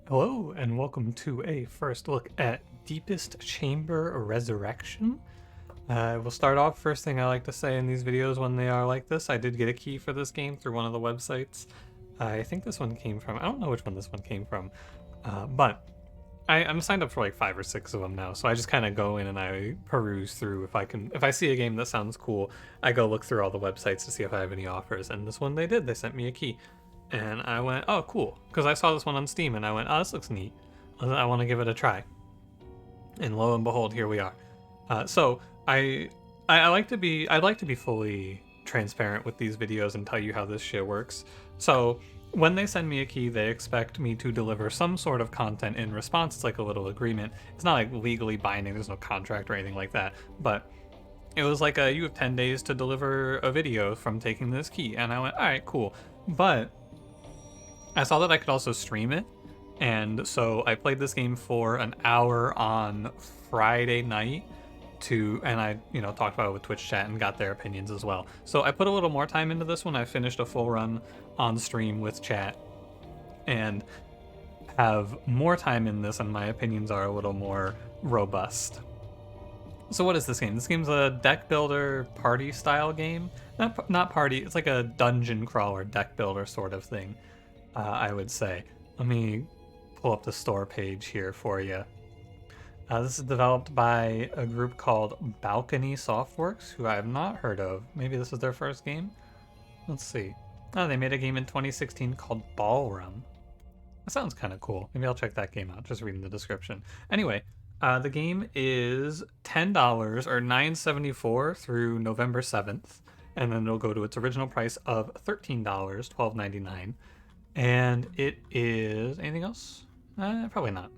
Hello, and welcome to a first look at Deepest Chamber Resurrection. We'll start off. First thing I like to say in these videos when they are like this, I did get a key for this game through one of the websites. I think this one came from, I don't know which one this one came from, but I'm signed up for like 5 or 6 of them now, so I just kind of go in and I peruse through. If I see a game that sounds cool, I go look through all the websites to see if I have any offers, and this one they did. They sent me a key. And I went, oh, cool. Because I saw this one on Steam and I went, oh, this looks neat. I want to give it a try. And lo and behold, here we are. So I like to be fully transparent with these videos and tell you how this shit works. So when they send me a key, they expect me to deliver some sort of content in response. It's like a little agreement. It's not like legally binding. There's no contract or anything like that. But it was like you have 10 days to deliver a video from taking this key. And I went, all right, cool. But I saw that I could also stream it, and so I played this game for an hour on Friday night and I, talked about it with Twitch chat and got their opinions as well. So I put a little more time into this one. I finished a full run on stream with chat and have more time in this, and my opinions are a little more robust. So what is this game? This game's a deck builder party style game. Not party, it's like a dungeon crawler deck builder sort of thing. I would say. Let me pull up the store page here for you. This is developed by a group called Balcony Softworks, who I have not heard of. Maybe this is their first game? Let's see. Oh, they made a game in 2016 called Ballroom. That sounds kind of cool. Maybe I'll check that game out, just reading the description. Anyway, the game is $10 or $9.74 through November 7th, and then it'll go to its original price of $13, $12.99. And it is... anything else? Probably not.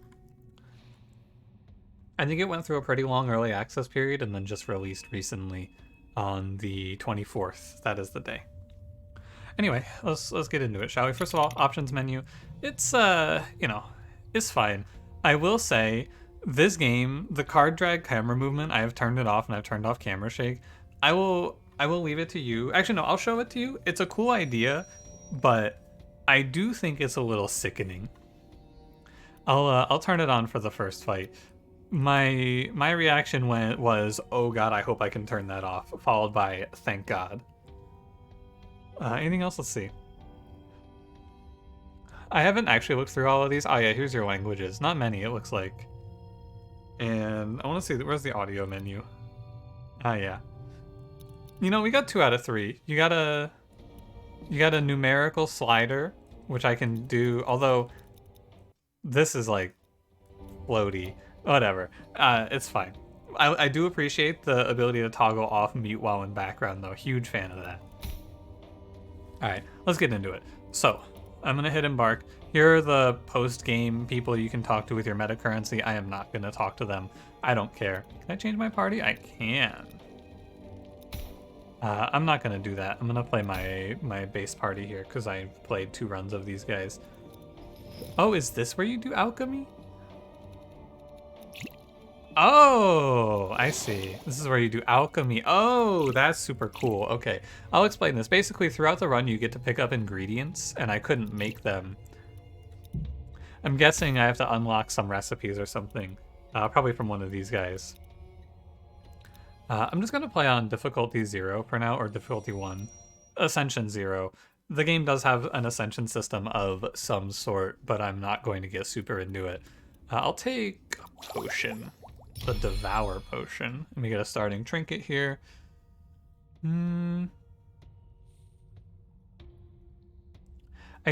I think it went through a pretty long early access period and then just released recently on the 24th. That is the day. Anyway, let's get into it, shall we? First of all, options menu. It's, it's fine. I will say, this game, the card drag camera movement, I have turned it off and I've turned off camera shake. I will leave it to you. Actually, no, I'll show it to you. It's a cool idea, but I do think it's a little sickening. I'll turn it on for the first fight. My reaction was, oh god, I hope I can turn that off, followed by thank god. Anything else? Let's see. I haven't actually looked through all of these. Oh yeah, here's your languages. Not many, it looks like. And I want to see, where's the audio menu? Ah yeah. We got 2 out of 3. You got a numerical slider, which I can do, although this is like floaty. Whatever. It's fine. I do appreciate the ability to toggle off mute while in background, though. Huge fan of that. Alright, let's get into it. So, I'm going to hit embark. Here are the post-game people you can talk to with your meta currency. I am not going to talk to them. I don't care. Can I change my party? I can. I'm not going to do that. I'm going to play my base party here because I played 2 runs of these guys. Oh, is this where you do alchemy? Oh, I see. This is where you do alchemy. Oh, that's super cool. Okay, I'll explain this. Basically, throughout the run, you get to pick up ingredients, and I couldn't make them. I'm guessing I have to unlock some recipes or something, probably from one of these guys. I'm just going to play on difficulty 0 for now, or difficulty 1. Ascension 0. The game does have an ascension system of some sort, but I'm not going to get super into it. I'll take a potion. The Devour potion. Let me get a starting trinket here. I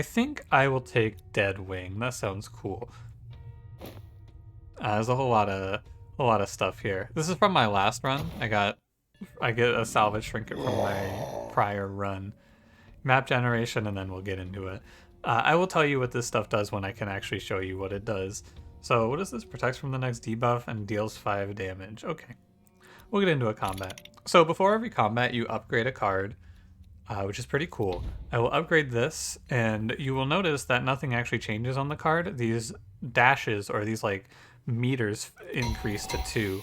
think I will take Dead Wing. That sounds cool. There's a whole lot of stuff here. This is from my last run. I get a salvage trinket from my prior run. Map generation, and then we'll get into it. I will tell you what this stuff does when I can actually show you what it does. So what is this? Protects from the next debuff and deals 5 damage. Okay. We'll get into a combat. So before every combat, you upgrade a card, which is pretty cool. I will upgrade this, and you will notice that nothing actually changes on the card. These dashes, or these like meters, increase to 2.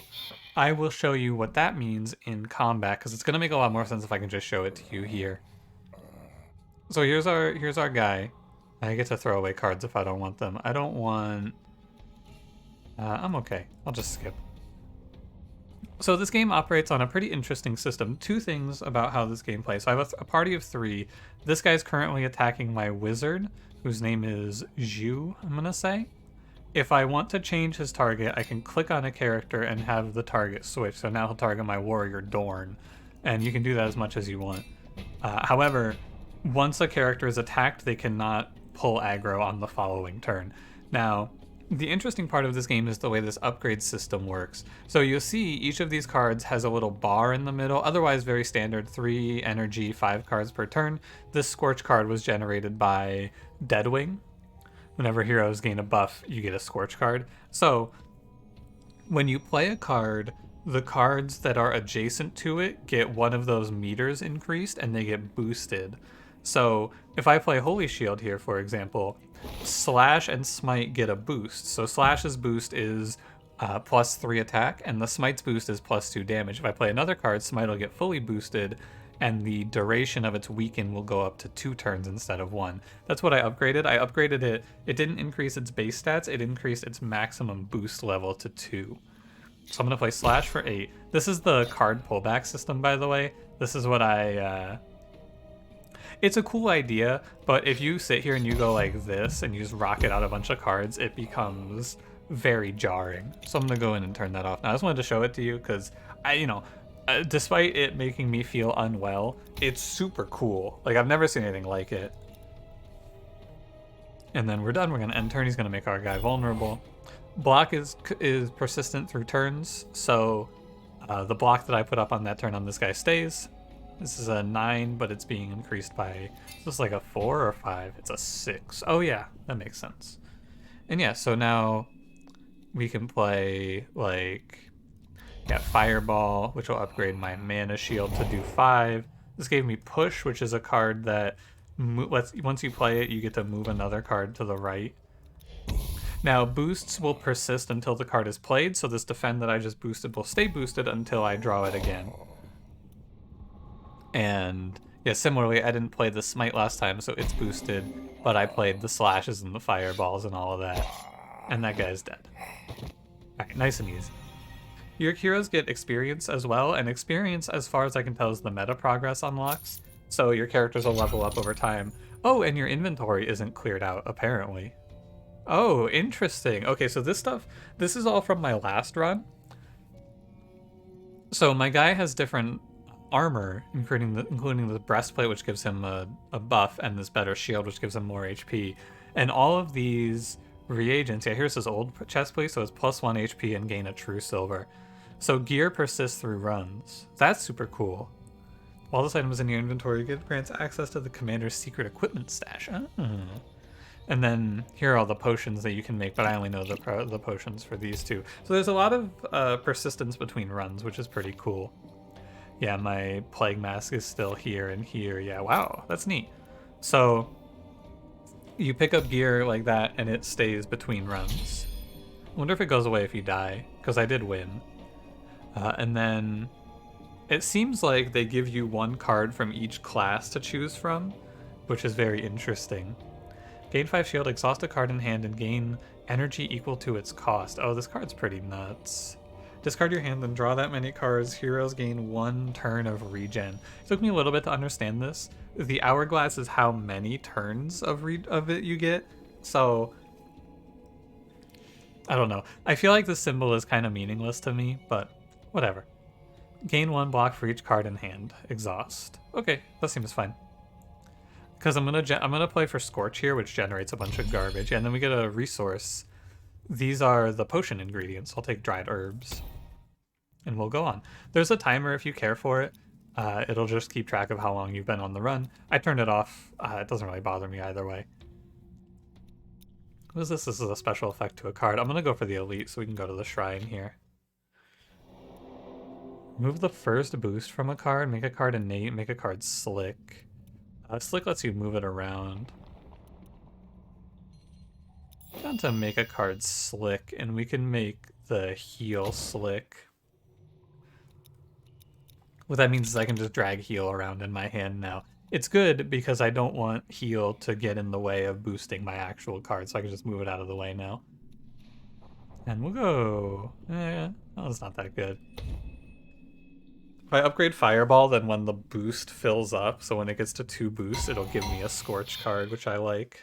I will show you what that means in combat, because it's going to make a lot more sense if I can just show it to you here. So here's our guy. I get to throw away cards if I don't want them. I don't want... I'm okay. I'll just skip. So this game operates on a pretty interesting system. Two things about how this game plays. So I have a party of 3. This guy's currently attacking my wizard, whose name is Zhu, I'm going to say. If I want to change his target, I can click on a character and have the target switch. So now he'll target my warrior Dorn. And you can do that as much as you want. However, once a character is attacked, they cannot pull aggro on the following turn. Now, the interesting part of this game is the way this upgrade system works. So you'll see each of these cards has a little bar in the middle, otherwise very standard, 3 energy, 5 cards per turn. This Scorch card was generated by Deadwing. Whenever heroes gain a buff, you get a Scorch card. So when you play a card, the cards that are adjacent to it get one of those meters increased and they get boosted. So if I play Holy Shield here, for example, Slash and Smite get a boost. So Slash's boost is +3 attack, and the Smite's boost is +2 damage. If I play another card, Smite will get fully boosted, and the duration of its weaken will go up to 2 turns instead of 1. That's what I upgraded. I upgraded it. It didn't increase its base stats. It increased its maximum boost level to 2. So I'm going to play Slash for 8. This is the card pullback system, by the way. This is what I... It's a cool idea, but if you sit here and you go like this and you just rocket out a bunch of cards, it becomes very jarring. So I'm going to go in and turn that off. Now, I just wanted to show it to you because, despite it making me feel unwell, it's super cool. Like, I've never seen anything like it. And then we're done. We're going to end turn. He's going to make our guy vulnerable. Block is persistent through turns, so the block that I put up on that turn on this guy stays. This is a 9, but it's being increased by, is this like a 4 or 5? It's a 6. Oh yeah, that makes sense. And yeah, so now we can play like, yeah, Fireball, which will upgrade my mana shield to do 5. This gave me Push, which is a card that once you play it, you get to move another card to the right. Now, boosts will persist until the card is played, so this Defend that I just boosted will stay boosted until I draw it again. And yeah, similarly, I didn't play the Smite last time, so it's boosted, but I played the Slashes and the Fireballs and all of that. And that guy's dead. Alright, nice and easy. Your heroes get experience as well, and experience, as far as I can tell, is the meta progress unlocks. So your characters will level up over time. Oh, and your inventory isn't cleared out, apparently. Oh, interesting. Okay, so this is all from my last run. So my guy has different armor, including the breastplate, which gives him a buff, and this better shield, which gives him more HP. And all of these reagents, yeah, here's his old chest plate, so it's +1 HP and gain a true silver. So gear persists through runs. That's super cool. While this item is in your inventory, it grants access to the commander's secret equipment stash. And then here are all the potions that you can make, but I only know the potions for these two. So there's a lot of persistence between runs, which is pretty cool. Yeah, my Plague Mask is still here and here. Yeah, wow, that's neat. So you pick up gear like that and it stays between runs. I wonder if it goes away if you die, because I did win. And then it seems like they give you 1 card from each class to choose from, which is very interesting. Gain 5 shield, exhaust a card in hand, and gain energy equal to its cost. Oh, this card's pretty nuts. Discard your hand and draw that many cards. Heroes gain 1 turn of regen. It took me a little bit to understand this. The hourglass is how many turns of it you get. So, I don't know. I feel like the symbol is kind of meaningless to me, but whatever. Gain 1 block for each card in hand. Exhaust. Okay, that seems fine. Because I'm gonna play for Scorch here, which generates a bunch of garbage, and then we get a resource. These are the potion ingredients. I'll take dried herbs. And we'll go on. There's a timer if you care for it. It'll just keep track of how long you've been on the run. I turned it off. It doesn't really bother me either way. What is this? This is a special effect to a card. I'm going to go for the elite so we can go to the shrine here. Move the first boost from a card. Make a card innate. Make a card slick. Slick lets you move it around. Down to make a card slick, and we can make the heal slick. What that means is I can just drag heal around in my hand now. It's good because I don't want heal to get in the way of boosting my actual card, so I can just move it out of the way now. And we'll go... that was not that good. If I upgrade Fireball, then when the boost fills up, so when it gets to 2 boosts, it'll give me a Scorch card, which I like.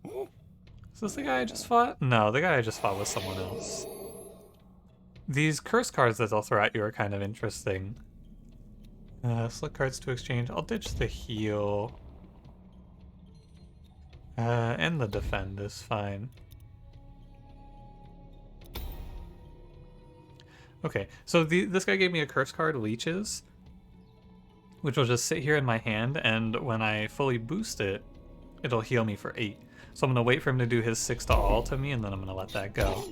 Is this the guy I just fought? No, the guy I just fought was someone else. These curse cards that they'll throw at you are kind of interesting. Select cards to exchange. I'll ditch the heal. And the defend is fine. Okay, so this guy gave me a curse card, Leeches, which will just sit here in my hand, and when I fully boost it, it'll heal me for 8. So I'm going to wait for him to do his 6 to all to me, and then I'm going to let that go.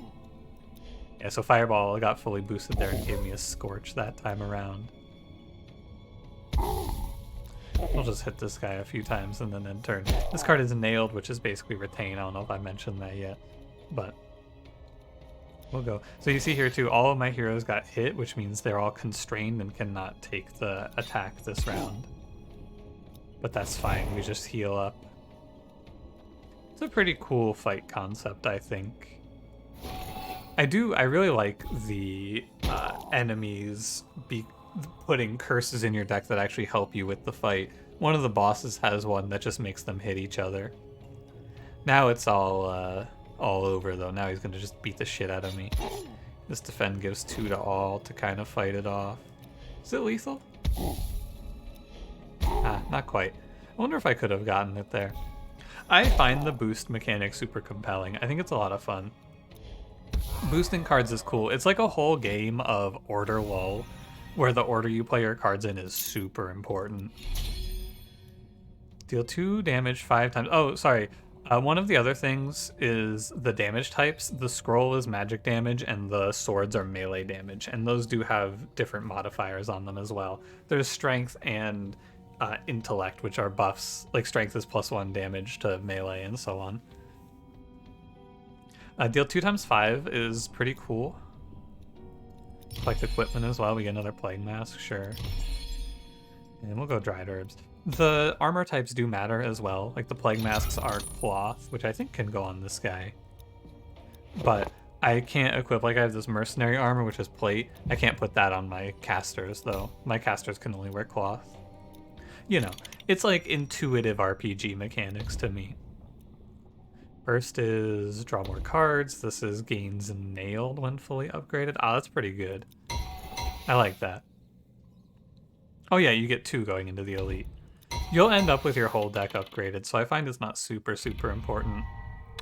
Yeah, so Fireball got fully boosted there and gave me a Scorch that time around. We'll just hit this guy a few times and then end turn. This card is Nailed, which is basically Retain. I don't know if I mentioned that yet, but we'll go. So you see here too, all of my heroes got hit, which means they're all constrained and cannot take the attack this round. But that's fine, we just heal up. It's a pretty cool fight concept, I think. I really like the enemies putting curses in your deck that actually help you with the fight. One of the bosses has one that just makes them hit each other. Now it's all over though. Now he's gonna just beat the shit out of me. This defend gives 2 to all to kind of fight it off. Is it lethal? Ah, not quite. I wonder if I could have gotten it there. I find the boost mechanic super compelling. I think it's a lot of fun. Boosting cards is cool. It's like a whole game of order lull, where the order you play your cards in is super important. Deal 2 damage 5 times. Oh, sorry. One of the other things is the damage types. The scroll is magic damage and the swords are melee damage, and those do have different modifiers on them as well. There's strength and intellect, which are buffs. Like strength is +1 damage to melee and so on. Deal 2 times 5 is pretty cool. Collect equipment as well. We get another Plague Mask, sure. And we'll go Dried Herbs. The armor types do matter as well. Like the Plague Masks are Cloth, which I think can go on this guy. But I can't equip, like I have this Mercenary armor, which is Plate. I can't put that on my casters though. My casters can only wear Cloth. You know, it's like intuitive RPG mechanics to me. First is draw more cards. This is gains Nailed when fully upgraded. Ah, that's pretty good. I like that. Oh yeah, you get 2 going into the Elite. You'll end up with your whole deck upgraded, so I find it's not super important.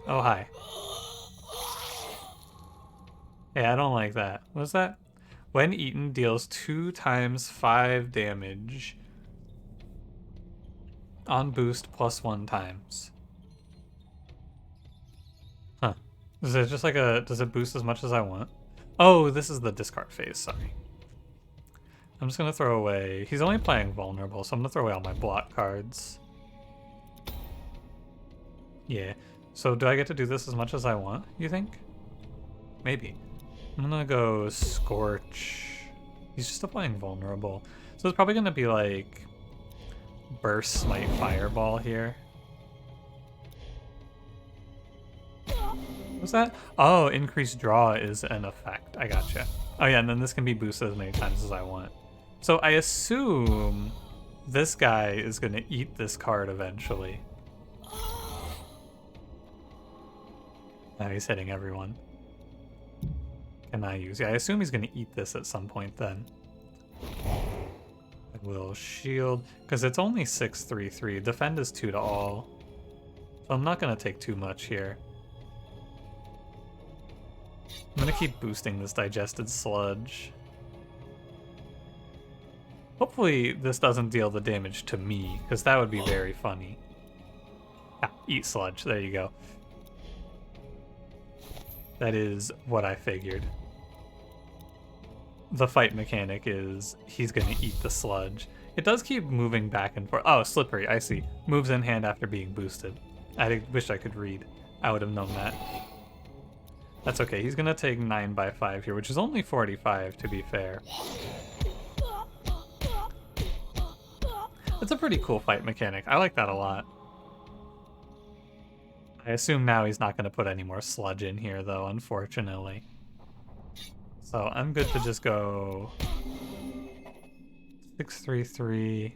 Oh, hi. Yeah, I don't like that. What's that? When eaten, deals 2 times 5 damage. On boost +1 times. Huh. Is it just like does it boost as much as I want? Oh, this is the discard phase, sorry. I'm just gonna throw away, he's only playing vulnerable, so I'm gonna throw away all my block cards. Yeah, so do I get to do this as much as I want, you think? Maybe. I'm gonna go Scorch. He's just still playing vulnerable. So it's probably gonna be like Burst Smite Fireball here. What's that? Oh, increased draw is an effect. I gotcha. Oh yeah, and then this can be boosted as many times as I want. So I assume this guy is going to eat this card eventually. Now he's hitting everyone. Can I use? Yeah, I assume he's going to eat this at some point then. I will shield, because it's only 6/3/3. Defend is 2 to all. So I'm not going to take too much here. I'm going to keep boosting this Digested Sludge. Hopefully this doesn't deal the damage to me, because that would be very funny. Ah, eat Sludge, there you go. That is what I figured. The fight mechanic is he's going to eat the Sludge. It does keep moving back and forth. Oh, Slippery, I see. Moves in hand after being boosted. I wish I could read. I would have known that. That's okay, he's going to take 9/5 here, which is only 45 to be fair. It's a pretty cool fight mechanic. I like that a lot. I assume now he's not going to put any more sludge in here, though, unfortunately. So I'm good to just go 633.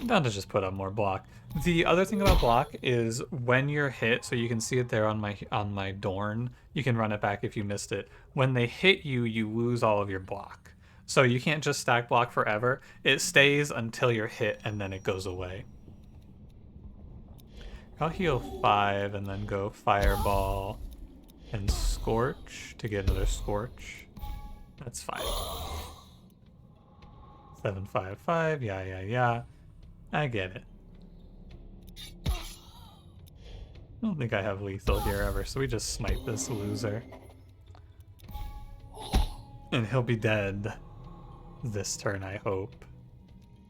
I'm down to just put up more block. The other thing about block is when you're hit, so you can see it there on my Dorn, you can run it back if you missed it. When they hit you, you lose all of your block. So you can't just stack block forever. It stays until you're hit and then it goes away. I'll heal 5 and then go Fireball and Scorch to get another Scorch. That's 5. 755, yeah. I get it. I don't think I have lethal here ever, so we just smite this loser. And he'll be dead this turn, I hope.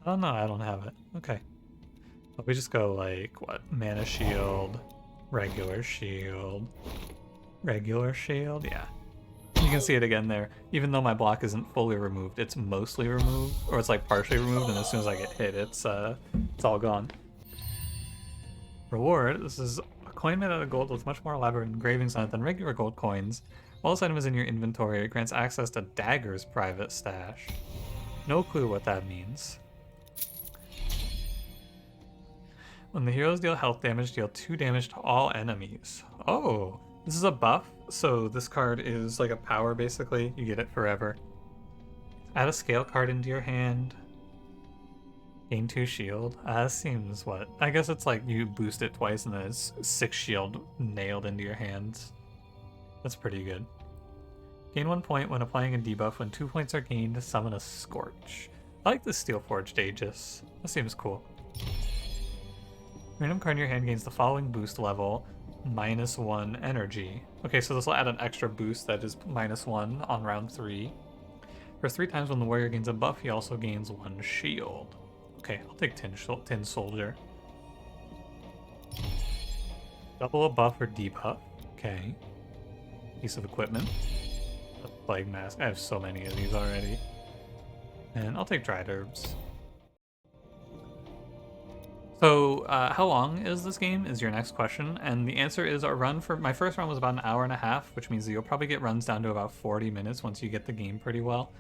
Oh no, I don't have it. Okay. But we just go like, what? Mana shield, regular shield, yeah. You can see it again there. Even though my block isn't fully removed, it's mostly removed, or it's like partially removed, and as soon as I get hit, it's all gone. Reward, this is a coin made out of gold with much more elaborate engravings on it than regular gold coins. While this item is in your inventory, it grants access to Dagger's private stash. No clue what that means. When the heroes deal health damage, deal 2 damage to all enemies. Oh, this is a buff, so this card is like a power basically. You get it forever. Add a scale card into your hand. Gain 2 shield. Seems what? I guess it's like you boost it twice and then it's 6 shield nailed into your hands. That's pretty good. Gain 1 point when applying a debuff. When 2 points are gained, summon a Scorch. I like the Steel Forged Aegis. That seems cool. Random card in your hand gains the following boost level, -1 energy. Okay, so this will add an extra boost that is -1 on round 3. For 3 times when the warrior gains a buff, he also gains 1 shield. Okay, I'll take Tin Soldier. Double a buff or debuff. Okay. Piece of equipment. A Plague Mask. I have so many of these already. And I'll take Dried Herbs. So, how long is this game is your next question, and the answer is my first run was about an hour and a half, which means that you'll probably get runs down to about 40 minutes once you get the game pretty well.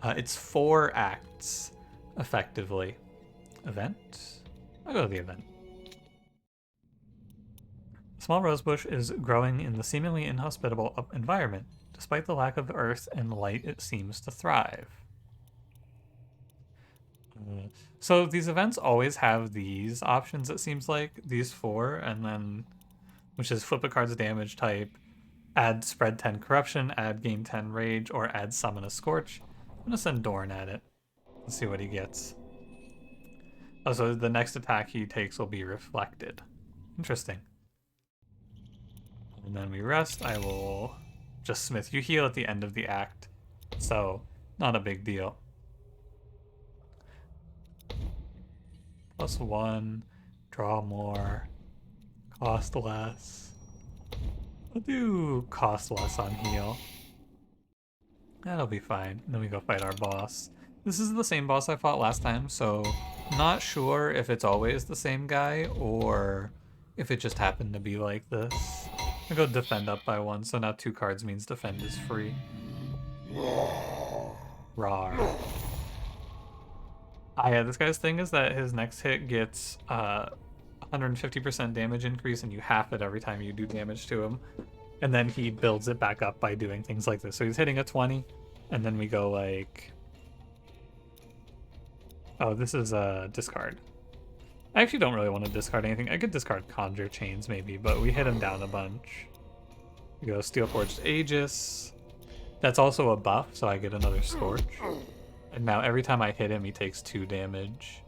It's 4 acts, effectively. Event? I'll go to the event. A small rosebush is growing in the seemingly inhospitable environment. Despite the lack of earth and light, it seems to thrive. So these events always have these options, it seems like, these 4, and then, which is flip a card's damage type, add spread 10 corruption, add gain 10 rage, or add summon a Scorch. I'm gonna send Dorn at it. Let's see what he gets. Oh, so the next attack he takes will be reflected. Interesting. And then we rest. I will just smith. You heal at the end of the act, so not a big deal. +1, draw more, cost less. I'll do cost less on heal. That'll be fine. And then we go fight our boss. This is the same boss I fought last time, so not sure if it's always the same guy or if it just happened to be like this. I go defend up by 1, so now 2 cards means defend is free. Rawr. Yeah, this guy's thing is that his next hit gets 150% damage increase, and you half it every time you do damage to him. And then he builds it back up by doing things like this. So he's hitting a 20, and then we go like... Oh, this is a discard. I actually don't really want to discard anything. I could discard Conjure Chains maybe, but we hit him down a bunch. We go Steel Forged Aegis. That's also a buff, so I get another Scorch. And now every time I hit him, he takes 2 damage.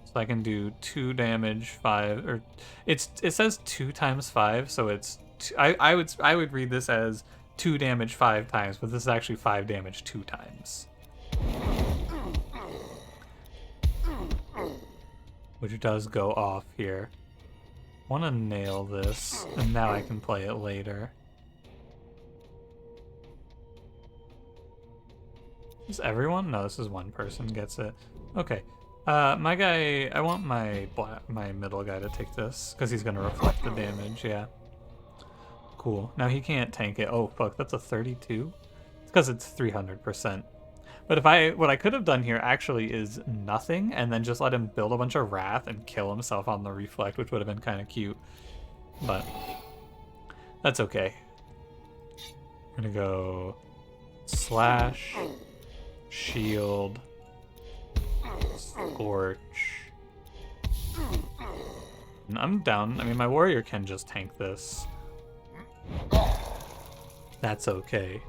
So I can do 2 damage, 5, or it says 2 times 5, so it's I would read this as 2 damage 5 times, but this is actually 5 damage 2 times. Which does go off here. I want to nail this, and now I can play it later. Is everyone? No, this is one person gets it. Okay. My guy, I want my middle guy to take this, because he's going to reflect the damage, yeah. Cool. Now he can't tank it. Oh, fuck, that's a 32? It's because it's 300%. But what I could have done here actually is nothing, and then just let him build a bunch of wrath and kill himself on the reflect, which would have been kind of cute. But that's okay. I'm gonna go slash, shield, scorch. And I'm down. I mean, my warrior can just tank this. That's okay.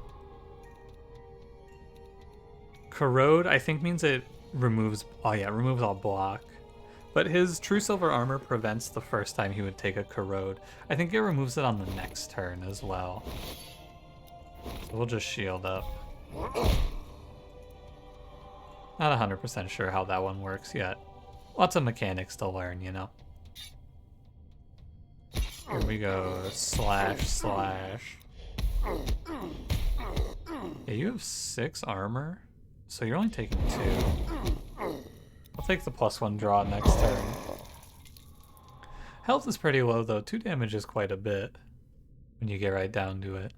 Corrode, I think, means it removes... Oh yeah, it removes all block. But his True Silver Armor prevents the first time he would take a Corrode. I think it removes it on the next turn as well. So we'll just shield up. Not 100% sure how that one works yet. Lots of mechanics to learn, you know. Here we go. Slash, slash. Yeah, you have 6 armor, so you're only taking 2. I'll take the +1 draw next turn. Health is pretty low, though. 2 damage is quite a bit when you get right down to it.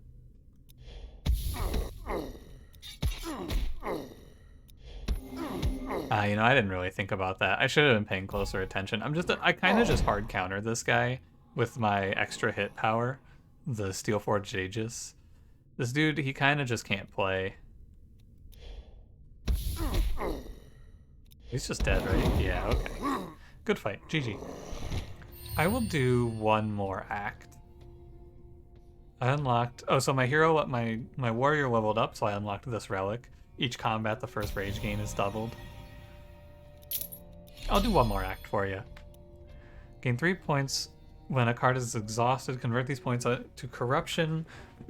You know, I didn't really think about that. I should have been paying closer attention. I kind of just hard counter this guy with my extra hit power, the Steelforged Aegis. This dude, he kind of just can't play. He's just dead, right? Yeah, okay. Good fight. GG. I will do one more act. I unlocked... Oh, so my hero, my warrior leveled up, so I unlocked this relic. Each combat, the first rage gain is doubled. I'll do one more act for you. Gain 3 points when a card is exhausted. Convert these points to corruption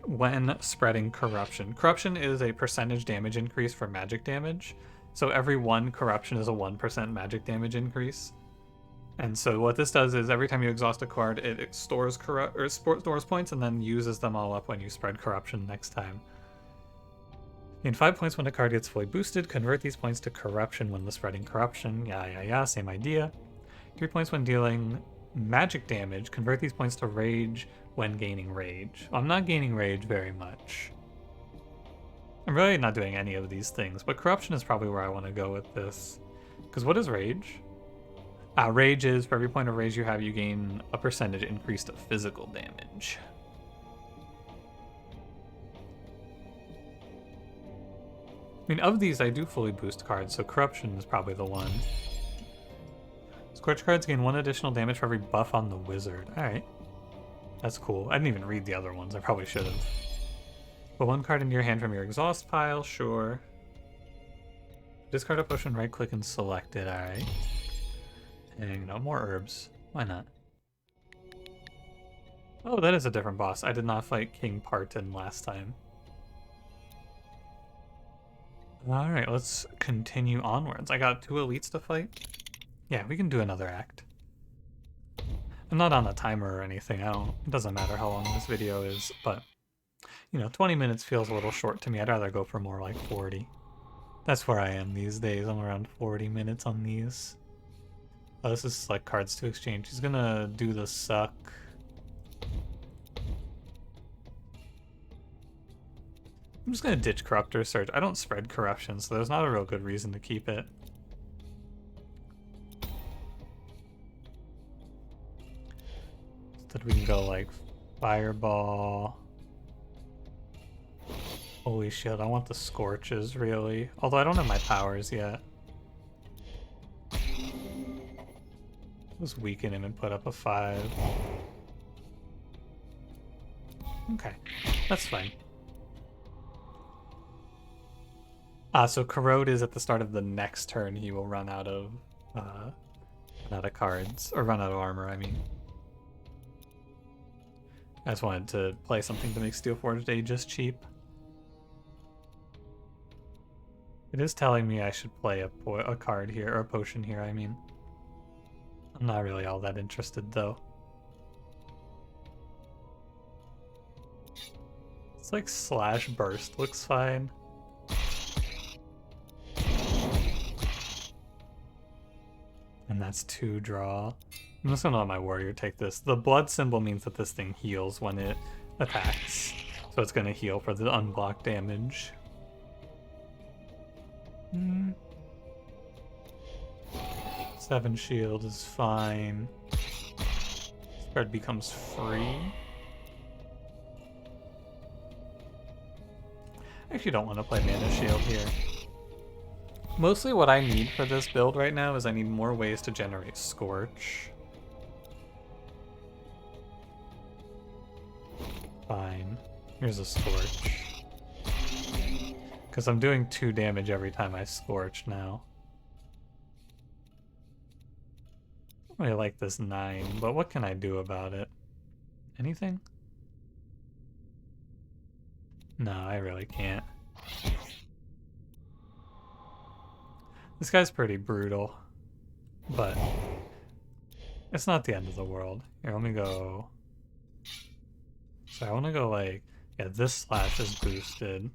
when spreading corruption. Corruption is a percentage damage increase for magic damage. So every 1 corruption is a 1% magic damage increase. And so what this does is every time you exhaust a card, it stores points and then uses them all up when you spread corruption next time. Gain 5 points when a card gets fully boosted. Convert these points to corruption when spreading corruption. Yeah, same idea. 3 points when dealing magic damage. Convert these points to rage when gaining rage. I'm not gaining rage very much. I'm really not doing any of these things, but corruption is probably where I want to go with this. Because what is rage? Rage is, for every point of rage you have, you gain a percentage increase to physical damage. I mean, of these, I do fully boost cards, so corruption is probably the one. Scorch cards gain 1 additional damage for every buff on the wizard. Alright. That's cool. I didn't even read the other ones. I probably should have. Put 1 card into your hand from your exhaust pile. Sure. Discard a potion, right-click, and select it. Alright. And, no more herbs. Why not? Oh, that is a different boss. I did not fight King Parton last time. Alright, let's continue onwards. I got 2 elites to fight. Yeah, we can do another act. I'm not on a timer or anything. It doesn't matter how long this video is, but, you know, 20 minutes feels a little short to me. I'd rather go for more like 40. That's where I am these days. I'm around 40 minutes on these. Oh, this is like cards to exchange. He's gonna do the suck. I'm just gonna ditch Corruptor Surge. I don't spread corruption, so there's not a real good reason to keep it. Instead we can go like Fireball. Holy shit, I want the Scorches really. Although I don't have my powers yet. Just weaken him and put up a 5. Okay, that's fine. So Corrode is at the start of the next turn. He will run out of cards, or run out of armor, I mean. I just wanted to play something to make Steelforged Aegis cheap. It is telling me I should play a card here, or a potion here, I mean. I'm not really all that interested, though. It's like slash burst looks fine. And that's 2 draw. I'm just gonna let my warrior take this. The blood symbol means that this thing heals when it attacks. So it's gonna heal for the unblocked damage. 7 shield is fine. Spread becomes free. I actually don't want to play mana shield here. Mostly what I need for this build right now is I need more ways to generate Scorch. Fine. Here's a Scorch. Because I'm doing 2 damage every time I Scorch now. I really like this 9, but what can I do about it? Anything? No, I really can't. This guy's pretty brutal, but it's not the end of the world. Here, let me go. So I want to go like, yeah, this slash is boosted.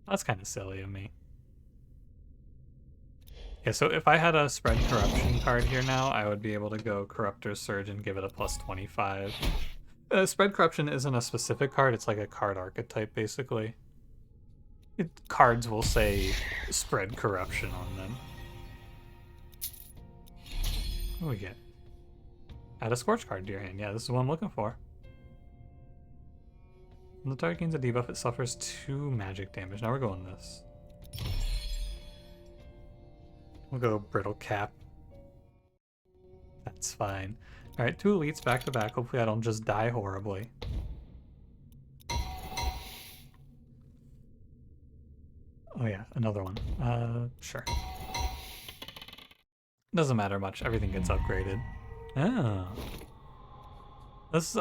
That's kind of silly of me. Yeah, so if I had a Spread Corruption card here now, I would be able to go Corruptor's Surge and give it a plus 25. Spread Corruption isn't a specific card, it's like a card archetype, basically. Cards will say Spread Corruption on them. What do we get? Add a Scorch card to your hand. Yeah, this is what I'm looking for. When the target gains a debuff, it suffers 2 magic damage. Now we're going this. We'll go Brittle Cap. That's fine. Alright, 2 elites back to back. Hopefully I don't just die horribly. Oh yeah, another one. Sure. Doesn't matter much. Everything gets upgraded. Oh.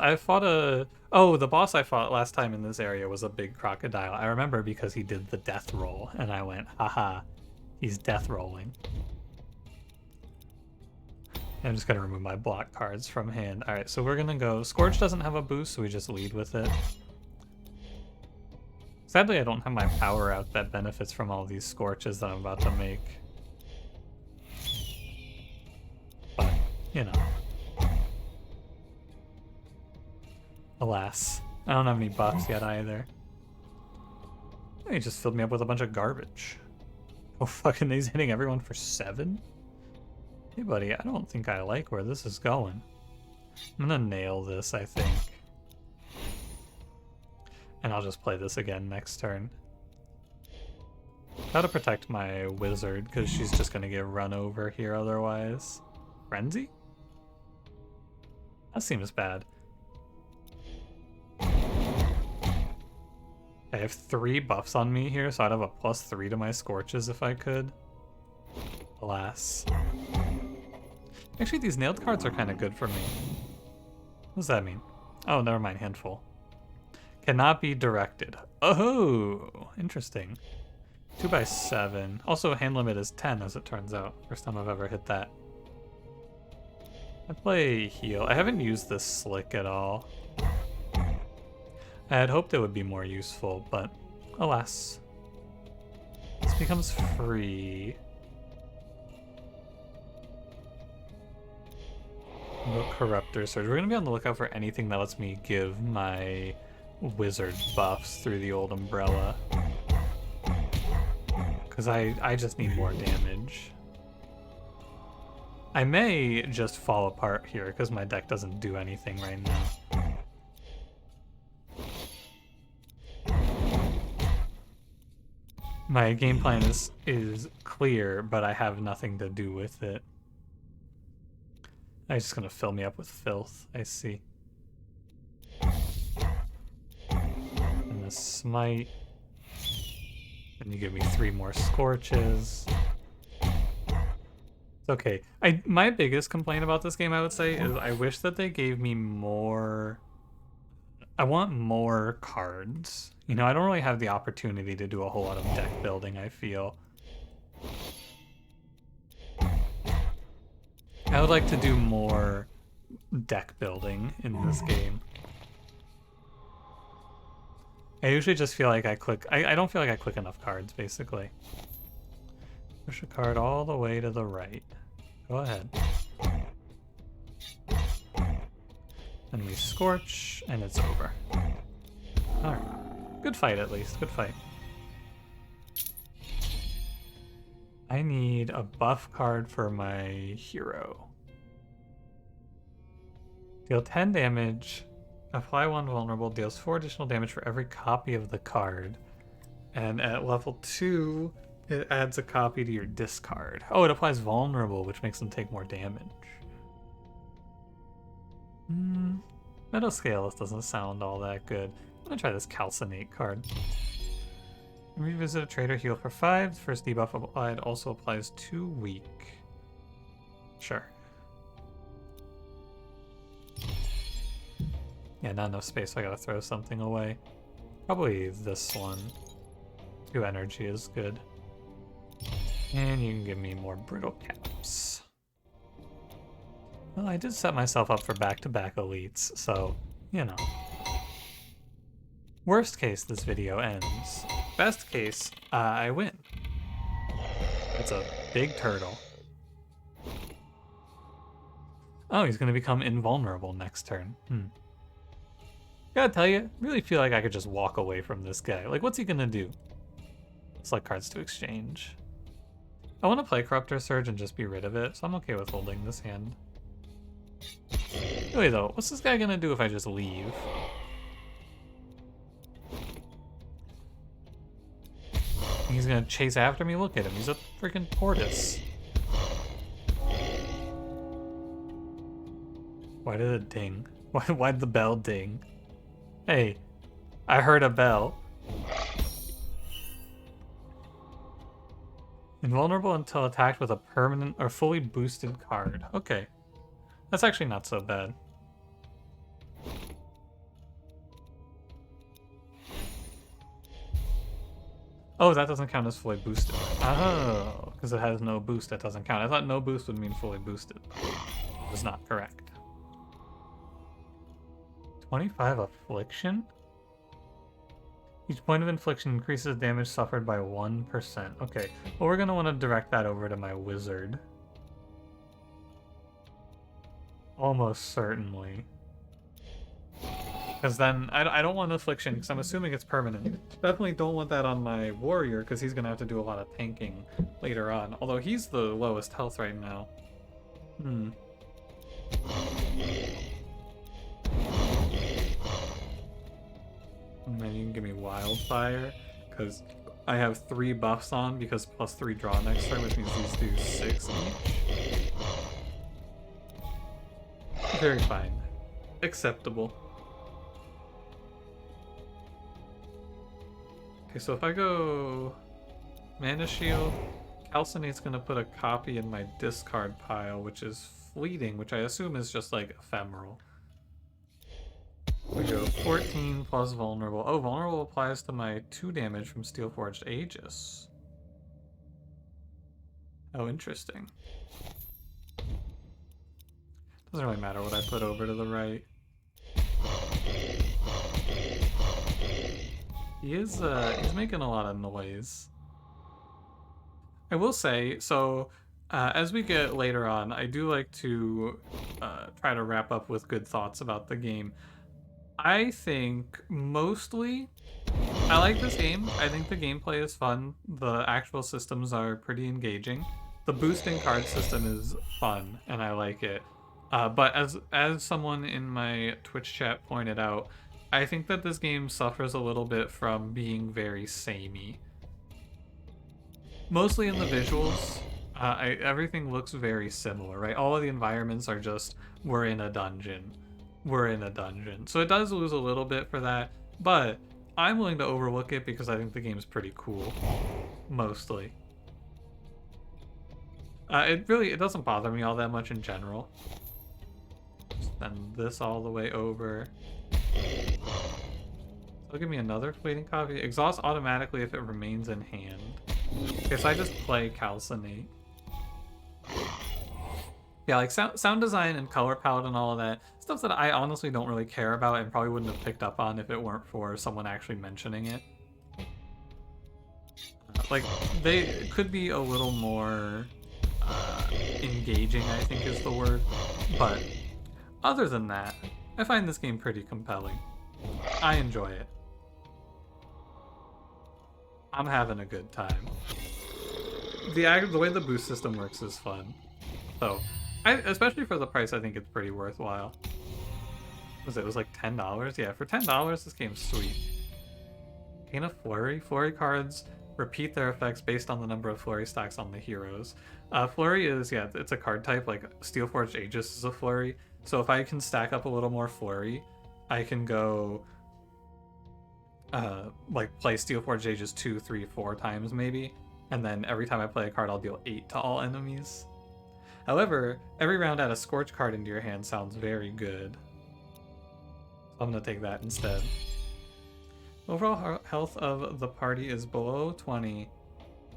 I fought a... Oh, the boss I fought last time in this area was a big crocodile. I remember because he did the death roll, and I went, haha, he's death rolling. I'm just gonna remove my block cards from hand. Alright, so we're gonna go... Scorch doesn't have a boost, so we just lead with it. Sadly, I don't have my power out that benefits from all these Scorches that I'm about to make. But, you know. Alas. I don't have any buffs yet either. He just filled me up with a bunch of garbage. Oh, fucking he's hitting everyone for 7? Hey, buddy, I don't think I like where this is going. I'm gonna nail this, I think. And I'll just play this again next turn. Gotta protect my wizard, because she's just gonna get run over here otherwise. Frenzy? That seems bad. I have 3 buffs on me here, so I'd have a +3 to my Scorches if I could. Alas. Actually, these nailed cards are kind of good for me. What does that mean? Oh, never mind, handful. Cannot be directed. Oh, interesting. 2x7. Also, hand limit is 10, as it turns out. First time I've ever hit that. I play heal. I haven't used this slick at all. I had hoped it would be more useful, but alas. This becomes free. No Corruptor Surge. We're gonna be on the lookout for anything that lets me give my wizard buffs through the old umbrella. Because I just need more damage. I may just fall apart here because my deck doesn't do anything right now. My game plan is clear, but I have nothing to do with it. It's just gonna fill me up with filth, I see. And the smite. And you give me 3 more Scorches. It's okay. My biggest complaint about this game, I would say, is I wish that they gave me more... I want more cards. You know, I don't really have the opportunity to do a whole lot of deck building, I feel. I would like to do more deck building in this game. I usually just feel like I click... I don't feel like I click enough cards, basically. Push a card all the way to the right. Go ahead. And we scorch, and it's over. Alright. Good fight, at least. Good fight. I need a buff card for my hero. Deal 10 damage. Apply 1 vulnerable. Deals 4 additional damage for every copy of the card. And at level 2, it adds a copy to your discard. Oh, it applies vulnerable, which makes them take more damage. Metascalus doesn't sound all that good. I'm gonna try this Calcinate card. Revisit a trader, heal for 5. First debuff applied also applies to weak. Sure. Yeah, not enough space, so I gotta throw something away. Probably this one. 2 energy is good. And you can give me more brittle caps. Well, I did set myself up for back-to-back elites, so, you know. Worst case, this video ends. Best case, I win. It's a big turtle. Oh, he's gonna become invulnerable next turn. Gotta tell you, really feel like I could just walk away from this guy. Like, what's he gonna do? Select cards to exchange. I want to play Corruptor Surge and just be rid of it, so I'm okay with holding this hand. Wait though, what's this guy gonna do if I just leave? He's gonna chase after me? Look at him, he's a freaking tortoise. Why did it ding? Why'd the bell ding? Hey, I heard a bell. Invulnerable until attacked with a permanent or fully boosted card. Okay. That's actually not so bad. Oh, that doesn't count as fully boosted. Oh, because it has no boost, that doesn't count. I thought no boost would mean fully boosted. That's not correct. 25 affliction? Each point of infliction increases damage suffered by 1%. Okay, well we're gonna want to direct that over to my wizard. Almost certainly. Because then, I don't want affliction, because I'm assuming it's permanent. Definitely don't want that on my warrior, because he's gonna have to do a lot of tanking later on. Although he's the lowest health right now. And then you can give me Wildfire, because I have 3 buffs on, because plus 3 draw next turn, which means these do 6 each. Very fine. Acceptable. Okay, so if I go Mana Shield, Calcinate's gonna put a copy in my discard pile, which is fleeting, which I assume is just like ephemeral. We go 14 plus vulnerable. Oh, vulnerable applies to my 2 damage from Steelforged Aegis. Oh, interesting. Doesn't really matter what I put over to the right. He's making a lot of noise. I will say, so as we get later on, I do like to try to wrap up with good thoughts about the game. I think mostly I like this game. I think the gameplay is fun. The actual systems are pretty engaging. The boosting card system is fun, and I like it. But as someone in my Twitch chat pointed out, I think that this game suffers a little bit from being very samey. Mostly in the visuals, everything looks very similar, right? All of the environments are just, we're in a dungeon. We're in a dungeon. So it does lose a little bit for that, but I'm willing to overlook it because I think the game's pretty cool. Mostly. It doesn't bother me all that much in general. Send this all the way over. So give me another fleeting copy. Exhaust automatically if it remains in hand. Okay, so I just play Calcinate. Yeah, like sound design and color palette and all of that. Stuff that I honestly don't really care about and probably wouldn't have picked up on if it weren't for someone actually mentioning it. Like, they could be a little more engaging, I think is the word. But other than that, I find this game pretty compelling. I enjoy it. I'm having a good time. The way the boost system works is fun. So, especially for the price, I think it's pretty worthwhile. It was like $10? Yeah, for $10, this game's sweet. Gain a Flurry. Flurry cards repeat their effects based on the number of Flurry stacks on the heroes. Flurry is, yeah, it's a card type, like Steelforged Aegis is a Flurry. So if I can stack up a little more Flurry, I can go, like, play Steelforged Aegis 2, 3, 4 times maybe. And then every time I play a card, I'll deal 8 to all enemies. However, every round add a Scorch card into your hand sounds very good. So I'm going to take that instead. Overall health of the party is below 20.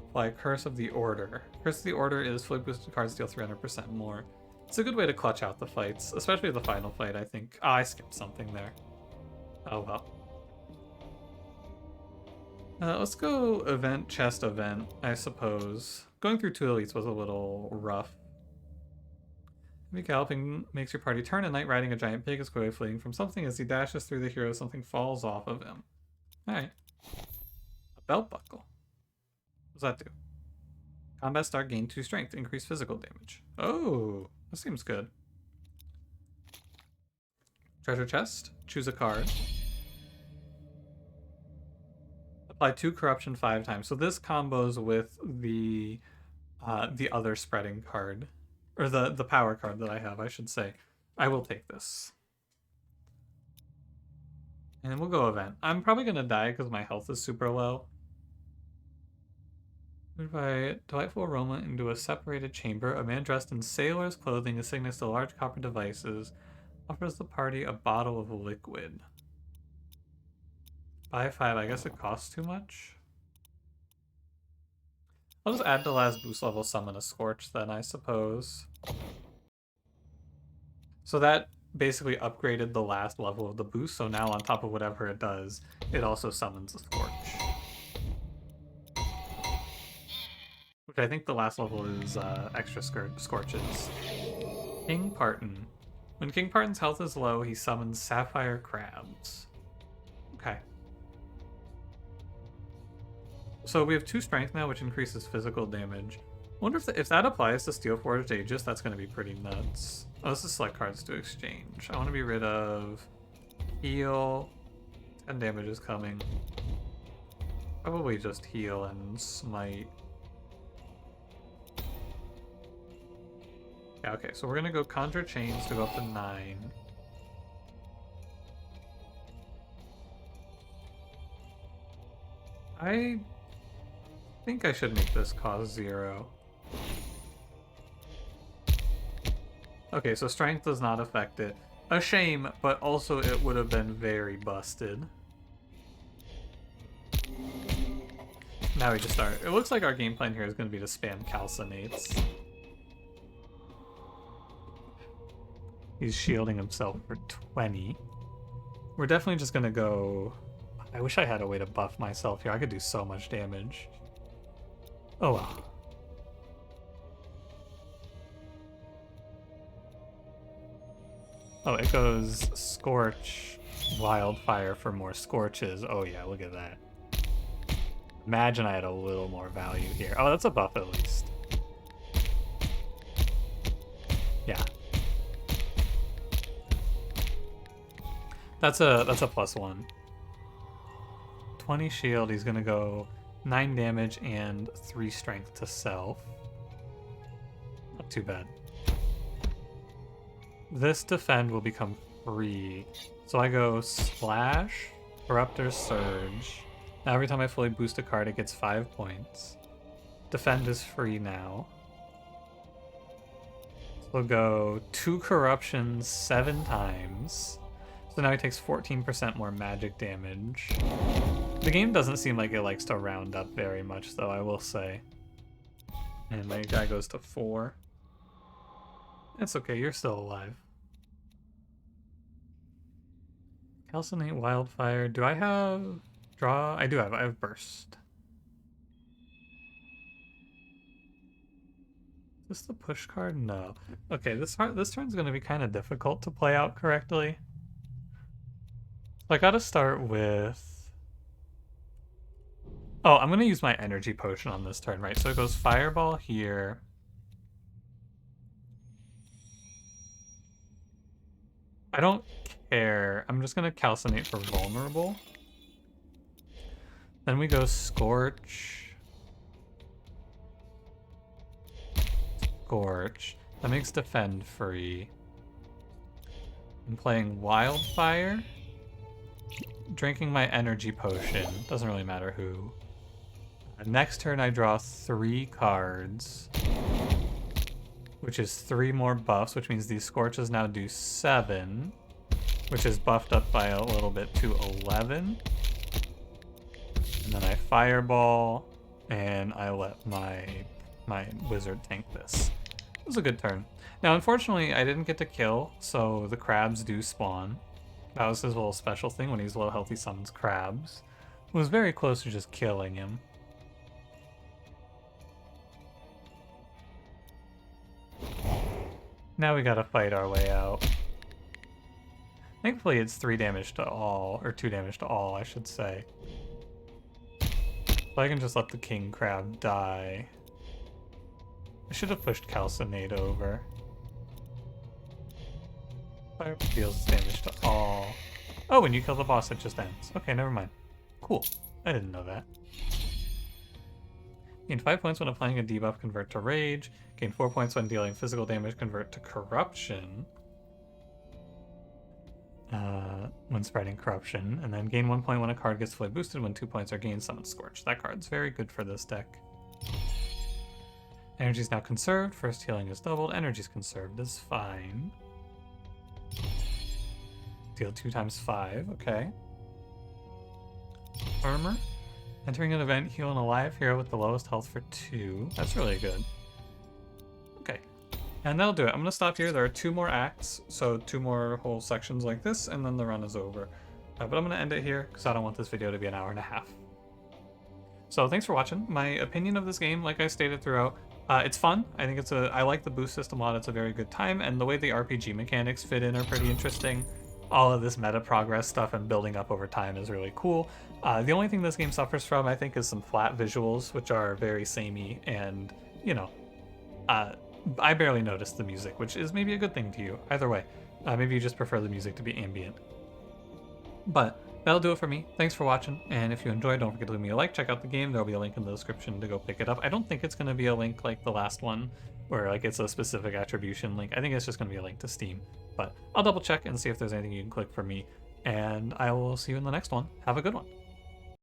Apply Curse of the Order. Curse of the Order is fully boosted cards deal 300% more. It's a good way to clutch out the fights, especially the final fight, I think. Oh, I skipped something there. Oh well. Let's go event, chest event, I suppose. Going through 2 elites was a little rough. Heavy galloping makes your party turn, and Knight riding a giant pig is quickly fleeing from something. As he dashes through the hero, something falls off of him. Alright. A belt buckle. What does that do? Combat start, gain 2 strength, increase physical damage. Oh, that seems good. Treasure chest, choose a card. Apply 2 corruption 5 times. So this combos with the other spreading card. Or the power card that I have, I should say. I will take this. And then we'll go event. I'm probably going to die because my health is super low. Moved by delightful aroma into a separated chamber, a man dressed in sailor's clothing is sitting next to large copper devices, offers the party a bottle of liquid. Buy 5, I guess it costs too much. I'll just add the last boost level summon a Scorch then, I suppose. So that basically upgraded the last level of the boost, so now on top of whatever it does, it also summons a Scorch. Which I think the last level is extra Scorches. King Parton. When King Parton's health is low, he summons Sapphire Crabs. Okay. So we have 2 strength now, which increases physical damage. I wonder if that applies to Steelforged Aegis, that's going to be pretty nuts. Oh, this is select cards to exchange. I want to be rid of heal. 10 damage is coming. Probably just heal and smite. Yeah, okay, so we're going to go Conjure Chains to go up to 9. I think I should make this cost 0. Okay, so strength does not affect it. A shame, but also it would have been very busted. Now we just start. It looks like our game plan here is going to be to spam calcinates. He's shielding himself for 20. We're definitely just going to go... I wish I had a way to buff myself here. I could do so much damage. Oh well. Oh, it goes Scorch, Wildfire for more Scorches. Oh yeah, look at that. Imagine I had a little more value here. Oh, that's a buff at least. Yeah. That's a +1. 20 shield, he's gonna go 9 damage and 3 strength to self. Not too bad. This defend will become free. So I go Splash, Corruptor Surge. Now every time I fully boost a card, it gets 5 points. Defend is free now. So we'll go 2 corruptions 7 times. So now he takes 14% more magic damage. The game doesn't seem like it likes to round up very much, though, I will say. And my guy goes to 4. It's okay, you're still alive. Calcinate, Wildfire. Do I have draw? I do have. I have Burst. Is this the push card? No. Okay, this turn's gonna be kind of difficult to play out correctly. So I gotta start with... Oh, I'm gonna use my energy potion on this turn, right? So it goes fireball here. I don't care. I'm just gonna calcinate for vulnerable. Then we go scorch. Scorch. That makes defend free. I'm playing wildfire. Drinking my energy potion. Doesn't really matter who. Next turn I draw 3 cards. Which is 3 more buffs, which means these scorches now do 7. Which is buffed up by a little bit to 11. And then I fireball, and I let my wizard tank this. It was a good turn. Now, unfortunately, I didn't get to kill, so the crabs do spawn. That was his little special thing when he's low health, he summons crabs. It was very close to just killing him. Now we gotta fight our way out. Thankfully, it's 3 damage to all, or 2 damage to all, I should say. So I can just let the king crab die. I should have pushed calcinate over. Fire deals damage to all. Oh, when you kill the boss, it just ends. Okay, never mind. Cool. I didn't know that. Gain 5 points when applying a debuff, convert to rage. Gain 4 points when dealing physical damage, convert to corruption. When spreading corruption. And then gain 1 point when a card gets fully boosted. When 2 points are gained, summon Scorch. That card's very good for this deck. Energy's now conserved. First healing is doubled. Energy's conserved is fine. Deal 2 times 5. Okay. Armor. Entering an event, heal an alive hero with the lowest health for 2. That's really good. Okay. And that'll do it. I'm going to stop here. There are 2 more acts, so 2 more whole sections like this, and then the run is over. But I'm going to end it here, because I don't want this video to be an hour and a half. So thanks for watching. My opinion of this game, like I stated throughout, it's fun. I think I like the boost system a lot. It's a very good time, and the way the RPG mechanics fit in are pretty interesting. All of this meta progress stuff and building up over time is really cool. The only thing this game suffers from, I think, is some flat visuals, which are very samey, and, you know, I barely noticed the music, which is maybe a good thing to you. Either way, maybe you just prefer the music to be ambient. But that'll do it for me. Thanks for watching, and if you enjoyed, don't forget to leave me a like, check out the game, there'll be a link in the description to go pick it up. I don't think it's going to be a link like the last one, where like it's a specific attribution link. I think it's just going to be a link to Steam, but I'll double check and see if there's anything you can click for me, and I will see you in the next one. Have a good one.